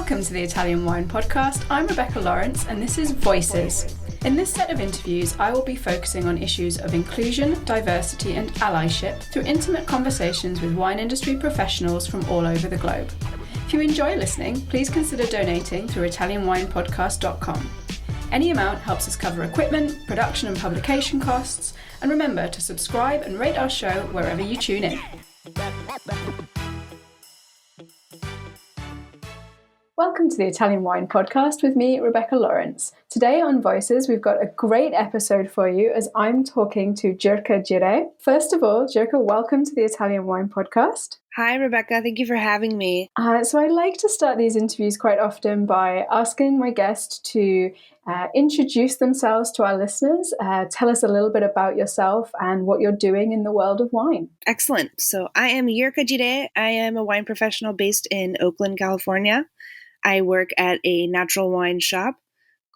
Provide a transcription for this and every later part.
Welcome to the Italian Wine Podcast. I'm Rebecca Lawrence and this is Voices. In this set of interviews, I will be focusing on issues of inclusion, diversity and allyship through intimate conversations with wine industry professionals from all over the globe. If you enjoy listening, please consider donating through ItalianWinePodcast.com. Any amount helps us cover equipment, production and publication costs, and remember to subscribe and rate our show wherever you tune in. Welcome to the Italian Wine Podcast with me, Rebecca Lawrence. Today on Voices, we've got a great episode for you as I'm talking to Jirka Jireh. First of all, Jirka, welcome to the Italian Wine Podcast. Hi, Rebecca. Thank you for having me. So I like to start these interviews quite often by asking my guest to introduce themselves to our listeners, tell us a little bit about yourself and what you're doing in the world of wine. Excellent. So I am Jirka Jireh. I am a wine professional based in Oakland, California. I work at a natural wine shop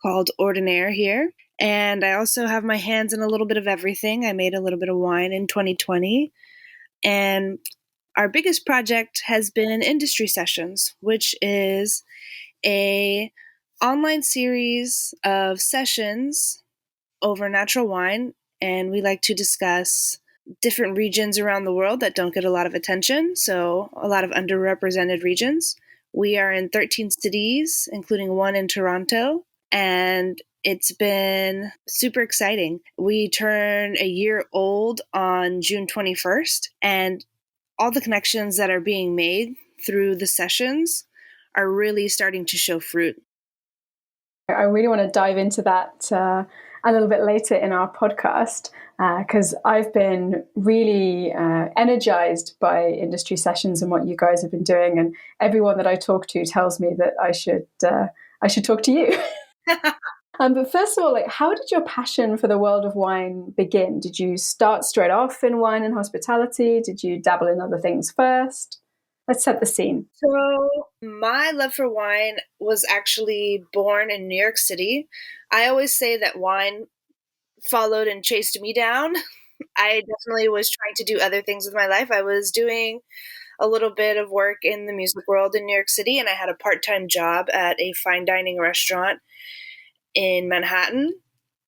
called Ordinaire here. And I also have my hands in a little bit of everything. I made a little bit of wine in 2020. And our biggest project has been Industry Sessions, which is a online series of sessions over natural wine. And we like to discuss different regions around the world that don't get a lot of attention. So a lot of underrepresented regions. We are in 13 cities, including one in Toronto, and it's been super exciting. We turn a year old on June 21st, and all the connections that are being made through the sessions are really starting to show fruit. I really want to dive into that a little bit later in our podcast because I've been really energized by Industry Sessions and what you guys have been doing, and everyone that I talk to tells me that I should talk to you. But first of all, how did your passion for the world of wine begin? Did you start straight off in wine and hospitality? Did you dabble in other things first? Let's set the scene. So my love for wine was actually born in New York City. I always say that wine followed and chased me down. I definitely was trying to do other things with my life. I was doing a little bit of work in the music world in New York City, and I had a part-time job at a fine dining restaurant in Manhattan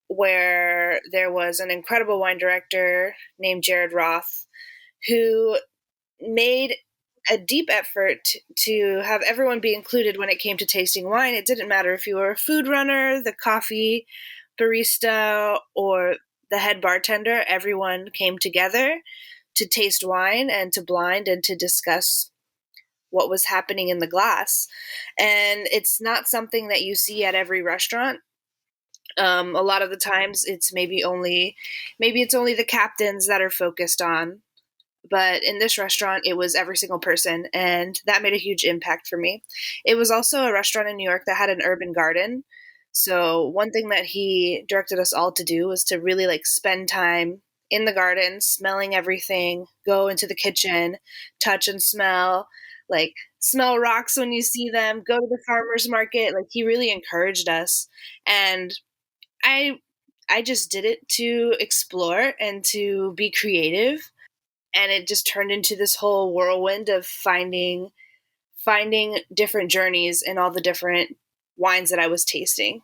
where there was an incredible wine director named Jared Roth who made a deep effort to have everyone be included when it came to tasting wine. It didn't matter if you were a food runner, the coffee barista, or the head bartender. Everyone came together to taste wine and to blind and to discuss what was happening in the glass. And it's not something that you see at every restaurant. A lot of the times it's maybe it's only the captains that are focused on. But in this restaurant, it was every single person, and that made a huge impact for me. It was also a restaurant in New York that had an urban garden. So one thing that he directed us all to do was to really spend time in the garden, smelling everything, go into the kitchen, touch and smell, smell rocks when you see them, go to the farmer's market. He really encouraged us. And I just did it to explore and to be creative. And it just turned into this whole whirlwind of finding different journeys in all the different wines that I was tasting,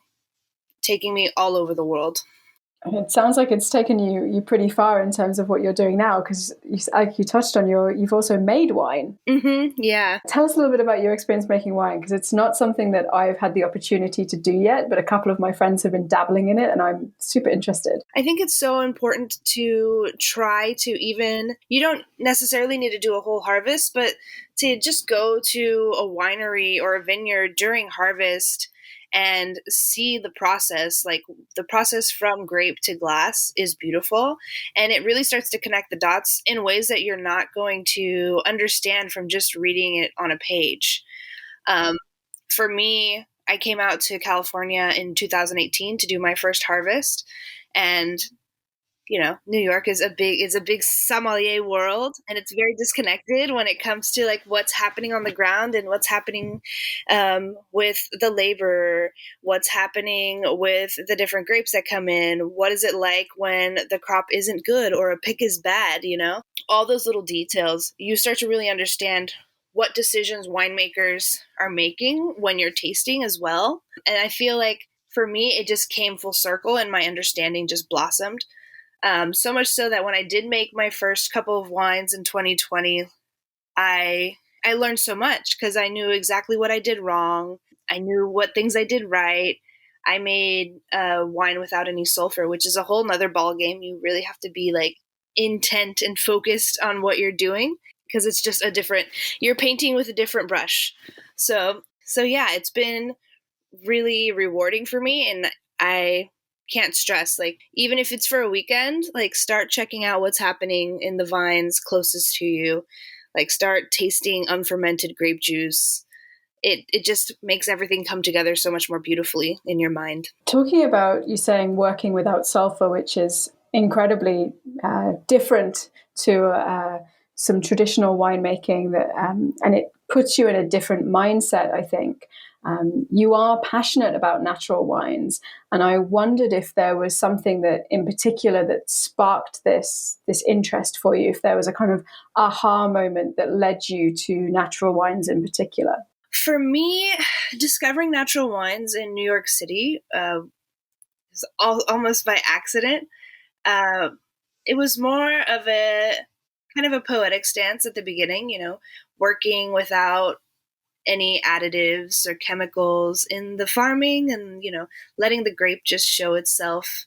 taking me all over the world. It sounds like it's taken you pretty far in terms of what you're doing now, because like you touched on, you've also made wine. Mm-hmm, yeah. Tell us a little bit about your experience making wine, because it's not something that I've had the opportunity to do yet, but a couple of my friends have been dabbling in it, and I'm super interested. I think it's so important to try to you don't necessarily need to do a whole harvest, but to just go to a winery or a vineyard during harvest and see the process. The process from grape to glass is beautiful, and it really starts to connect the dots in ways that you're not going to understand from just reading it on a page. For me, I came out to California in 2018 to do my first harvest, and New York is a big sommelier world, and it's very disconnected when it comes to what's happening on the ground and what's happening with the labor, what's happening with the different grapes that come in. What is it like when the crop isn't good or a pick is bad? All those little details, you start to really understand what decisions winemakers are making when you're tasting as well. And I feel like for me, it just came full circle and my understanding just blossomed. So much so that when I did make my first couple of wines in 2020, I learned so much because I knew exactly what I did wrong. I knew what things I did right. I made wine without any sulfur, which is a whole nother ball game. You really have to be like intent and focused on what you're doing because it's just a different. You're painting with a different brush. So yeah, it's been really rewarding for me, and I can't stress, like, even if it's for a weekend, like, start checking out what's happening in the vines closest to you. Like, start tasting unfermented grape juice. It just makes everything come together so much more beautifully in your mind. Talking about you saying working without sulfur, which is incredibly different to some traditional winemaking, and it puts you in a different mindset, I think. You are passionate about natural wines, and I wondered if there was something that in particular that sparked this interest for you, if there was a kind of aha moment that led you to natural wines in particular. For me, discovering natural wines in New York City was almost by accident. Uh, it was more of a kind of a poetic stance at the beginning, working without any additives or chemicals in the farming and, letting the grape just show itself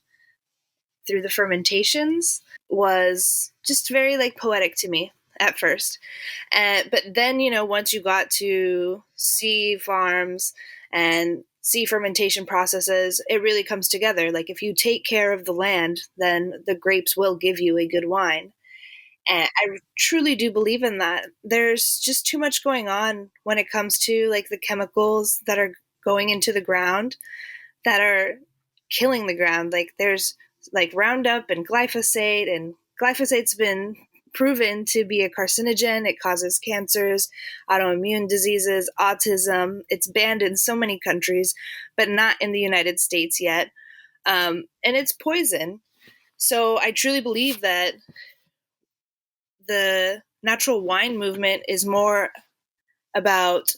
through the fermentations was just very like poetic to me at first. But then, once you got to see farms and see fermentation processes, it really comes together. Like if you take care of the land, then the grapes will give you a good wine. And I truly do believe in that. There's just too much going on when it comes to like the chemicals that are going into the ground that are killing the ground. Like there's like Roundup and glyphosate's been proven to be a carcinogen. It causes cancers, autoimmune diseases, autism. It's banned in so many countries, but not in the United States yet. And it's poison. So I truly believe that the natural wine movement is more about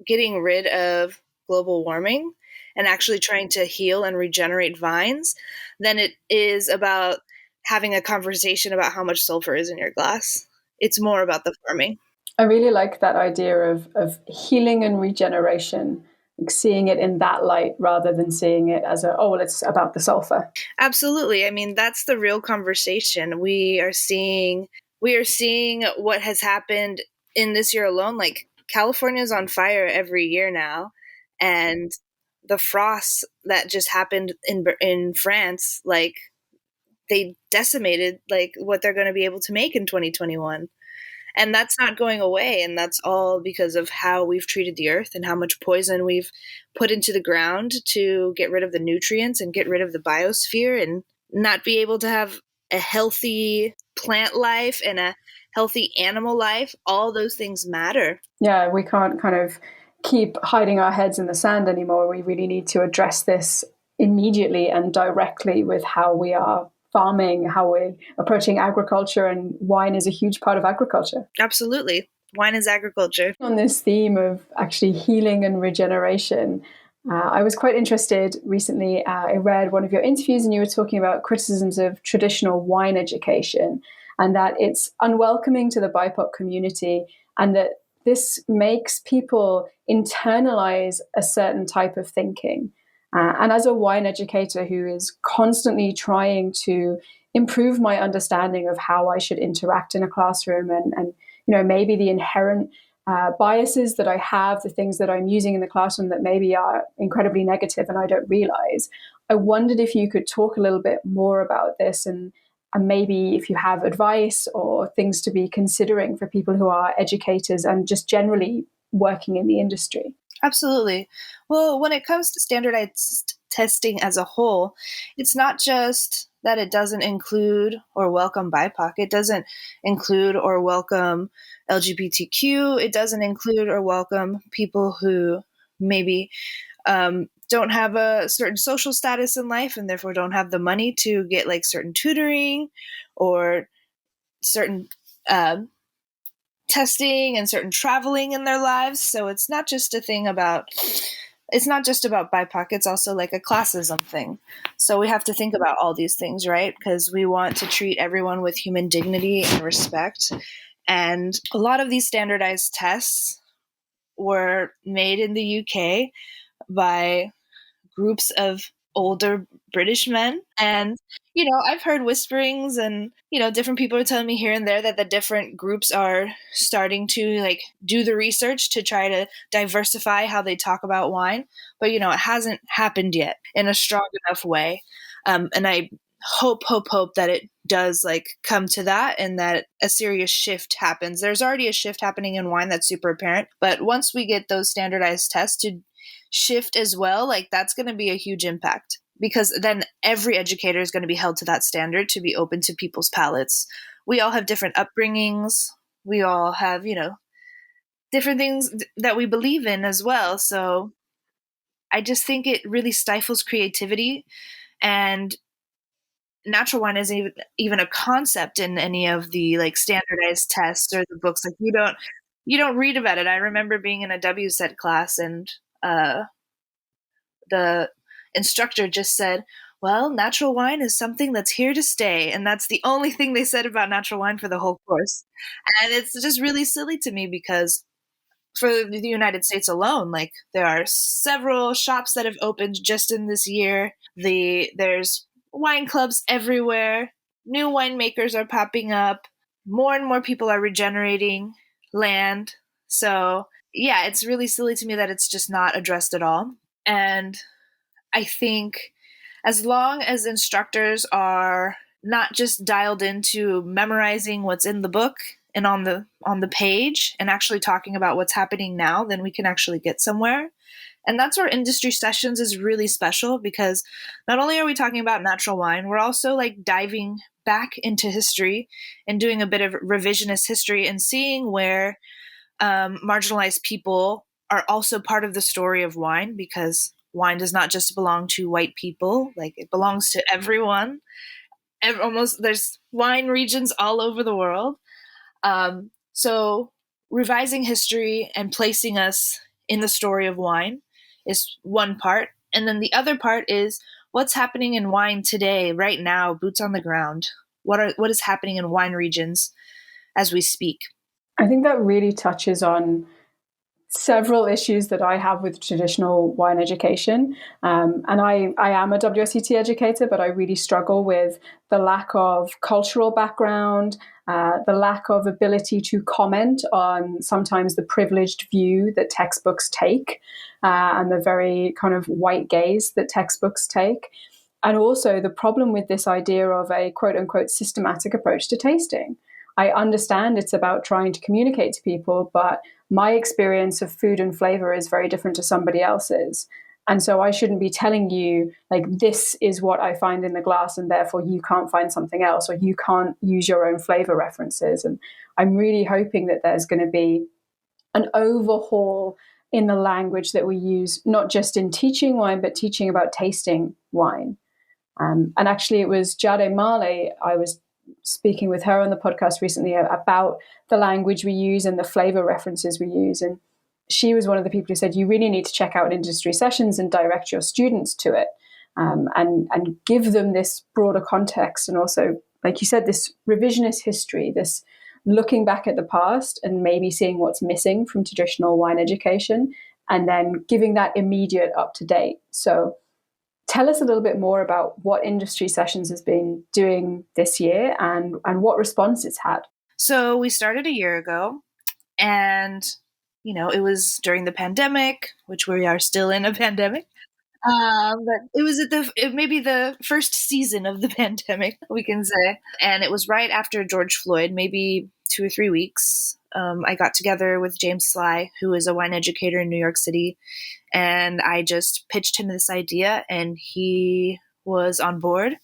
getting rid of global warming and actually trying to heal and regenerate vines than it is about having a conversation about how much sulfur is in your glass. It's more about the farming. I really like that idea of healing and regeneration, like seeing it in that light rather than seeing it as well, it's about the sulfur. Absolutely. I mean, that's the real conversation. We are seeing what has happened in this year alone. Like California is on fire every year now, and the frosts that just happened in France, like they decimated like what they're going to be able to make in 2021. And that's not going away, and that's all because of how we've treated the earth and how much poison we've put into the ground to get rid of the nutrients and get rid of the biosphere and not be able to have a healthy plant life and a healthy animal life. All those things matter. Yeah, we can't kind of keep hiding our heads in the sand anymore. We really need to address this immediately and directly with how we are farming, how we're approaching agriculture, and wine is a huge part of agriculture. Absolutely. Wine is agriculture. On this theme of actually healing and regeneration, I was quite interested recently. I read one of your interviews and you were talking about criticisms of traditional wine education and that it's unwelcoming to the BIPOC community and that this makes people internalize a certain type of thinking. And as a wine educator who is constantly trying to improve my understanding of how I should interact in a classroom and maybe the inherent biases that I have, the things that I'm using in the classroom that maybe are incredibly negative and I don't realize. I wondered if you could talk a little bit more about this and maybe if you have advice or things to be considering for people who are educators and just generally working in the industry. Absolutely. Well, when it comes to standardized testing as a whole, it's not just that it doesn't include or welcome BIPOC. It doesn't include or welcome LGBTQ. It doesn't include or welcome people who maybe don't have a certain social status in life and therefore don't have the money to get like certain tutoring or certain testing and certain traveling in their lives. So it's not just about BIPOC, it's also like a classism thing. So we have to think about all these things, right? Because we want to treat everyone with human dignity and respect. And a lot of these standardized tests were made in the UK by groups of older British men. And, I've heard whisperings and, different people are telling me here and there that the different groups are starting to like do the research to try to diversify how they talk about wine. But, it hasn't happened yet in a strong enough way. And I hope that it does like come to that and that a serious shift happens. There's already a shift happening in wine that's super apparent. But once we get those standardized tests to shift as well, like that's going to be a huge impact, because then every educator is going to be held to that standard to be open to people's palates. We all have different upbringings. We all have, different things that we believe in as well. So I just think it really stifles creativity, and natural wine isn't even a concept in any of the like standardized tests or the books. Like you don't read about it. I remember being in a WSET class and the instructor just said, well, natural wine is something that's here to stay. And that's the only thing they said about natural wine for the whole course. And it's just really silly to me because for the United States alone, like there are several shops that have opened just in this year. There's wine clubs everywhere. New winemakers are popping up. More and more people are regenerating land. So yeah, it's really silly to me that it's just not addressed at all. And I think as long as instructors are not just dialed into memorizing what's in the book and on the page and actually talking about what's happening now, then we can actually get somewhere. And that's where industry sessions is really special, because not only are we talking about natural wine, we're also like diving back into history and doing a bit of revisionist history and seeing where marginalized people are also part of the story of wine, because wine does not just belong to white people, like it belongs to everyone. There's wine regions all over the world. So revising history and placing us in the story of wine is one part. And then the other part is what's happening in wine today, right now, boots on the ground. What is happening in wine regions as we speak? I think that really touches on several issues that I have with traditional wine education. And I am a WSET educator, but I really struggle with the lack of cultural background, the lack of ability to comment on sometimes the privileged view that textbooks take, and the very kind of white gaze that textbooks take. And also the problem with this idea of a quote unquote systematic approach to tasting. I understand it's about trying to communicate to people, but my experience of food and flavor is very different to somebody else's. And so I shouldn't be telling you, like, this is what I find in the glass, and therefore you can't find something else, or you can't use your own flavor references. And I'm really hoping that there's going to be an overhaul in the language that we use, not just in teaching wine, but teaching about tasting wine. And actually, it was Jade Marley, I was speaking with her on the podcast recently about the language we use and the flavor references we use. And she was one of the people who said, you really need to check out industry sessions and direct your students to it, and give them this broader context. And also, like you said, this revisionist history, this looking back at the past and maybe seeing what's missing from traditional wine education, and then giving that immediate up to date. So tell us a little bit more about what Industry Sessions has been doing this year and what response it's had. So we started a year ago, and, it was during the pandemic, which we are still in a pandemic. But it was maybe the first season of the pandemic, we can say. And it was right after George Floyd, maybe 2 or 3 weeks. I got together with James Sly, who is a wine educator in New York City, and I just pitched him this idea, and he was on board.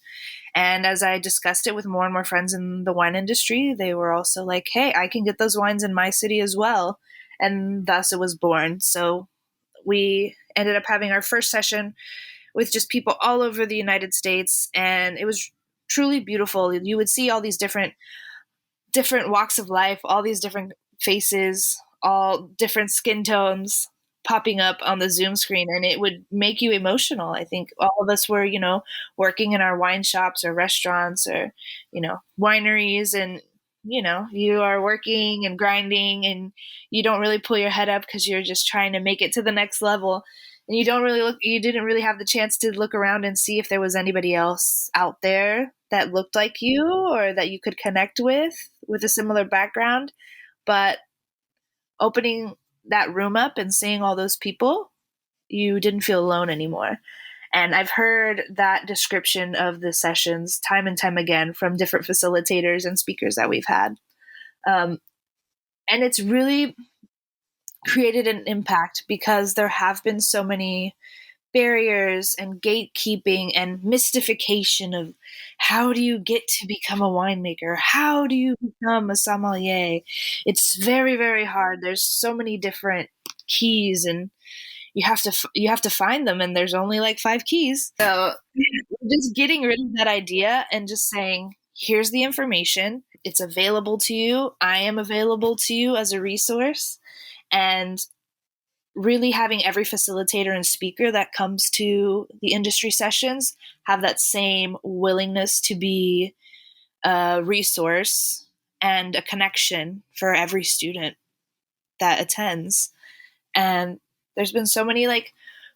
And as I discussed it with more and more friends in the wine industry, they were also like, hey, I can get those wines in my city as well. And thus it was born. So we ended up having our first session with just people all over the United States, and it was truly beautiful. You would see all these different walks of life, all these different faces, all different skin tones popping up on the Zoom screen, and it would make you emotional. I think all of us were, working in our wine shops or restaurants or, wineries, and, you are working and grinding, and you don't really pull your head up because you're just trying to make it to the next level. And you didn't really have the chance to look around and see if there was anybody else out there that looked like you or that you could connect with a similar background. But opening that room up and seeing all those people, you didn't feel alone anymore. And I've heard that description of the sessions time and time again from different facilitators and speakers that we've had. And it's really created an impact because there have been so many barriers and gatekeeping and mystification of how do you get to become a winemaker? How do you become a sommelier? It's very, very hard. There's so many different keys, and you have to find them, and there's only like 5 keys. So just getting rid of that idea and just saying, here's the information. It's available to you. I am available to you as a resource. And really having every facilitator and speaker that comes to the industry sessions have that same willingness to be a resource and a connection for every student that attends. And there's been so many like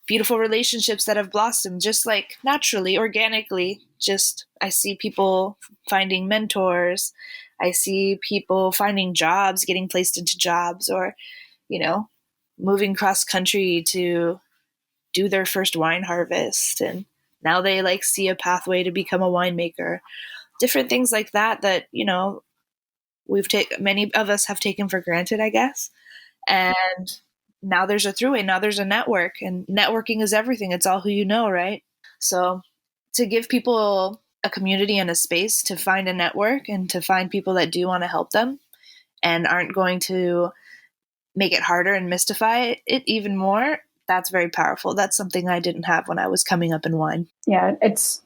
beautiful relationships that have blossomed just like naturally, organically. Just I see people finding mentors. I see people finding jobs, getting placed into jobs, or, moving cross country to do their first wine harvest. And now they like see a pathway to become a winemaker. Different things like that, many of us have taken for granted, I guess. And now there's a throughway, now there's a network, and networking is everything. It's all who you know, right? So to give people a community and a space to find a network and to find people that do want to help them and aren't going to make it harder and mystify it even more, that's very powerful. That's something I didn't have when I was coming up in wine. Yeah, it's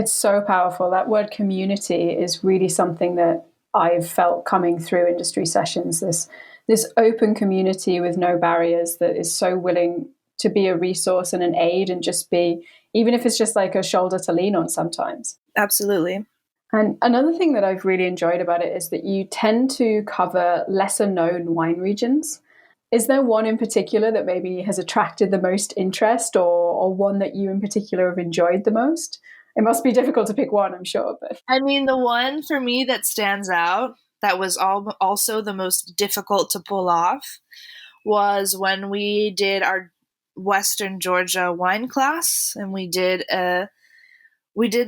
so powerful. That word community is really something that I've felt coming through industry sessions. This open community with no barriers that is so willing to be a resource and an aid and just be, even if it's just like a shoulder to lean on sometimes. Absolutely. And another thing that I've really enjoyed about it is that you tend to cover lesser known wine regions. Is there one in particular that maybe has attracted the most interest, or one that you in particular have enjoyed the most? It must be difficult to pick one, I'm sure. But I mean, the one for me that stands out that was also the most difficult to pull off was when we did our Western Georgia wine class, and we did the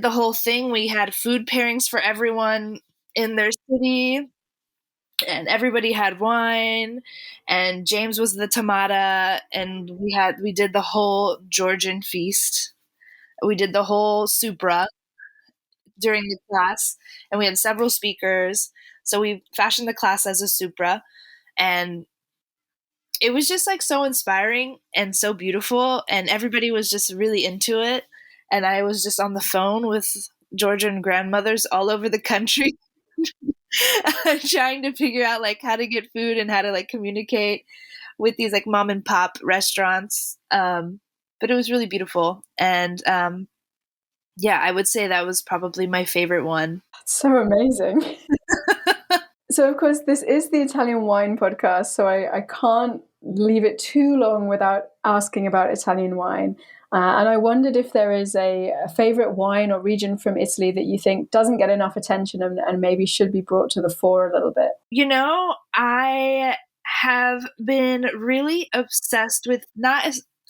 whole thing. We had food pairings for everyone in their city, and everybody had wine, and James was the tamata, and we did the whole Georgian feast. We did the whole supra during the class, and we had several speakers. So we fashioned the class as a supra, and it was just like so inspiring and so beautiful, and everybody was just really into it. And I was just on the phone with Georgian grandmothers all over the country trying to figure out like how to get food and how to like communicate with these like mom and pop restaurants. But it was really beautiful. And yeah, I would say that was probably my favorite one. that's so amazing. So, of course, this is the Italian Wine Podcast, so I can't leave it too long without asking about Italian wine. And I wondered if there is a favorite wine or region from Italy that you think doesn't get enough attention and maybe should be brought to the fore a little bit. I have been really obsessed with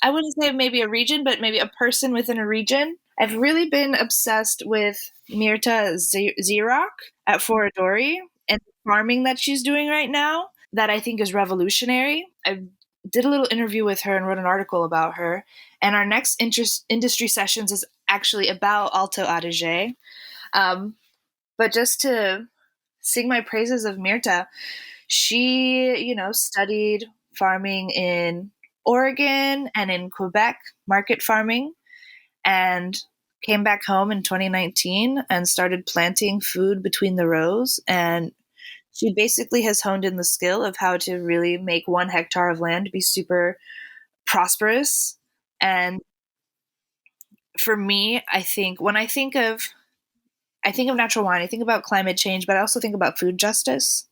I wouldn't say maybe a region, but maybe a person within a region. I've really been obsessed with Jirka Jireh at Foradori and the farming that she's doing right now that I think is revolutionary. I did a little interview with her and wrote an article about her. And our next industry sessions is actually about Alto Adige. But just to sing my praises of Mirta, she, studied farming in Oregon and in Quebec, market farming, and came back home in 2019 and started planting food between the rows. And she basically has honed in the skill of how to really make 1 hectare of land be super prosperous. And for me, I think when I think of natural wine, I think about climate change, but I also think about food justice.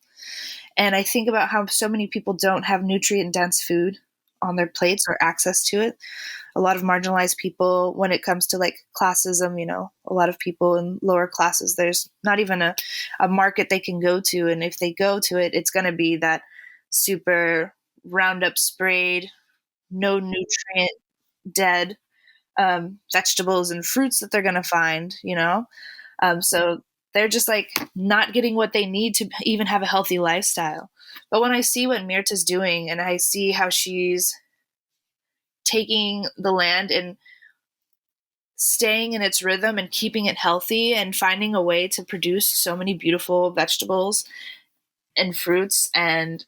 And I think about how so many people don't have nutrient dense food on their plates or access to it. A lot of marginalized people, when it comes to like classism, a lot of people in lower classes, there's not even a market they can go to. And if they go to it, it's going to be that super Roundup sprayed, no nutrient, dead vegetables and fruits that they're going to find. So they're just like not getting what they need to even have a healthy lifestyle. But when I see what Mirta's doing and I see how she's taking the land and staying in its rhythm and keeping it healthy and finding a way to produce so many beautiful vegetables and fruits and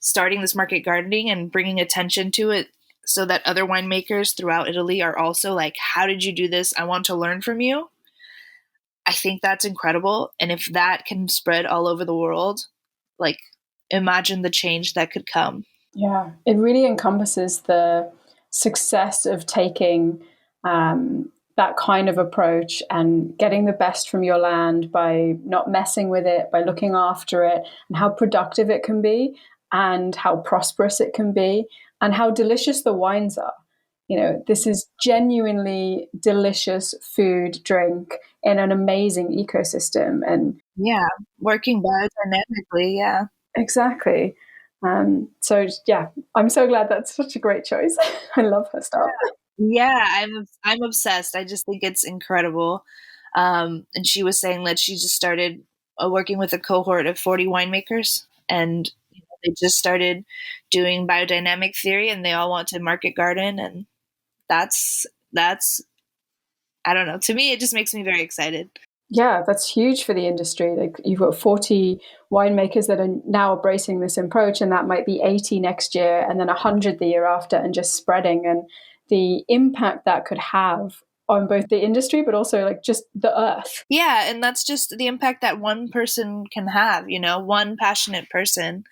starting this market gardening and bringing attention to it so that other winemakers throughout Italy are also like, how did you do this? I want to learn from you. I think that's incredible. And if that can spread all over the world, like imagine the change that could come. Yeah, it really encompasses the success of taking that kind of approach and getting the best from your land by not messing with it, by looking after it, and how productive it can be, and how prosperous it can be, and how delicious the wines are. This is genuinely delicious food, drink in an amazing ecosystem. And yeah, working biodynamically. Yeah, exactly. So yeah, I'm so glad that's such a great choice. I love her stuff. Yeah, I'm obsessed. I just think it's incredible. And she was saying that she just started working with a cohort of 40 winemakers, and they just started doing biodynamic theory, and they all want to market garden, and that's I don't know. To me, it just makes me very excited. Yeah, that's huge for the industry. Like you've got 40 winemakers that are now embracing this approach, and that might be 80 next year, and then 100 the year after, and just spreading. And the impact that could have on both the industry, but also like just the earth. Yeah, and that's just the impact that one person can have. One passionate person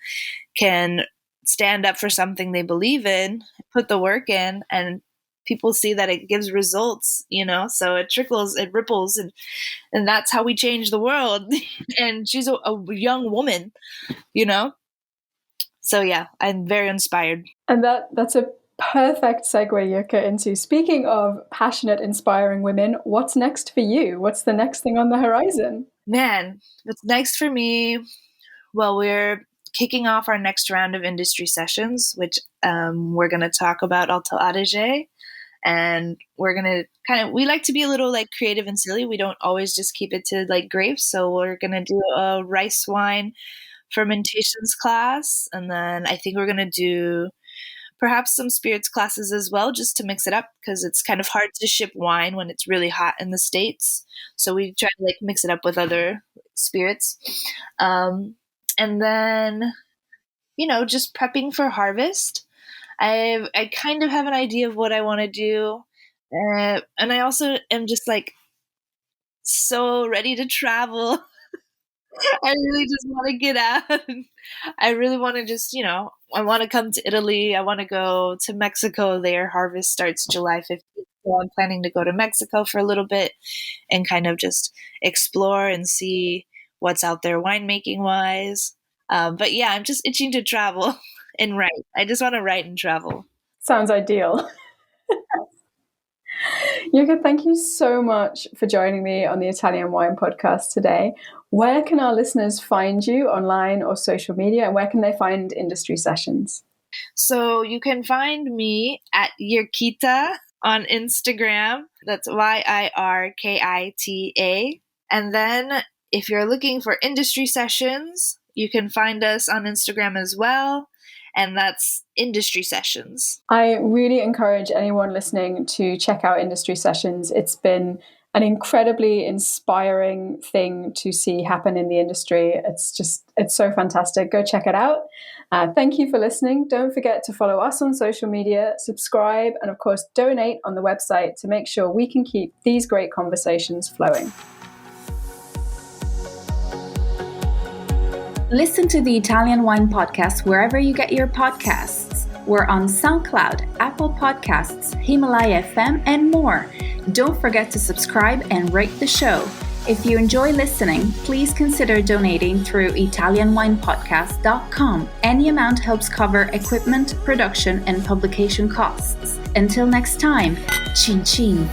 can stand up for something they believe in, put the work in, and people see that it gives results, so it trickles, it ripples, and that's how we change the world. And she's a young woman, so yeah, I'm very inspired. And that's a perfect segue, Jirka, into speaking of passionate, inspiring women. What's next for you? What's the next thing on the horizon? Man, what's next for me? Well, we're kicking off our next round of industry sessions, which we're going to talk about Alto Adige. And we're going to we like to be a little like creative and silly. We don't always just keep it to like grapes. So we're going to do a rice wine fermentations class. And then I think we're going to do perhaps some spirits classes as well, just to mix it up, because it's kind of hard to ship wine when it's really hot in the States. So we try to like mix it up with other spirits. And then, just prepping for harvest. I kind of have an idea of what I want to do. And I also am just like so ready to travel. I really just want to get out. I really want to just, I want to come to Italy. I want to go to Mexico. Their harvest starts July 15th. So I'm planning to go to Mexico for a little bit and kind of just explore and see what's out there winemaking wise. But yeah, I'm just itching to travel and write. I just want to write and travel. Sounds ideal. Jirka, thank you so much for joining me on the Italian Wine Podcast today. Where can our listeners find you online or social media, and where can they find industry sessions? So you can find me at Jirkita on Instagram. That's Yirkita. And then if you're looking for industry sessions, you can find us on Instagram as well. And that's industry sessions. I really encourage anyone listening to check out industry sessions. It's been an incredibly inspiring thing to see happen in the industry. It's so fantastic. Go check it out. Thank you for listening. Don't forget to follow us on social media, subscribe, and of course, donate on the website to make sure we can keep these great conversations flowing. Listen to the Italian Wine Podcast wherever you get your podcasts. We're on SoundCloud, Apple Podcasts, Himalaya FM, and more. Don't forget to subscribe and rate the show. If you enjoy listening, please consider donating through ItalianWinePodcast.com. Any amount helps cover equipment, production, and publication costs. Until next time, cin cin.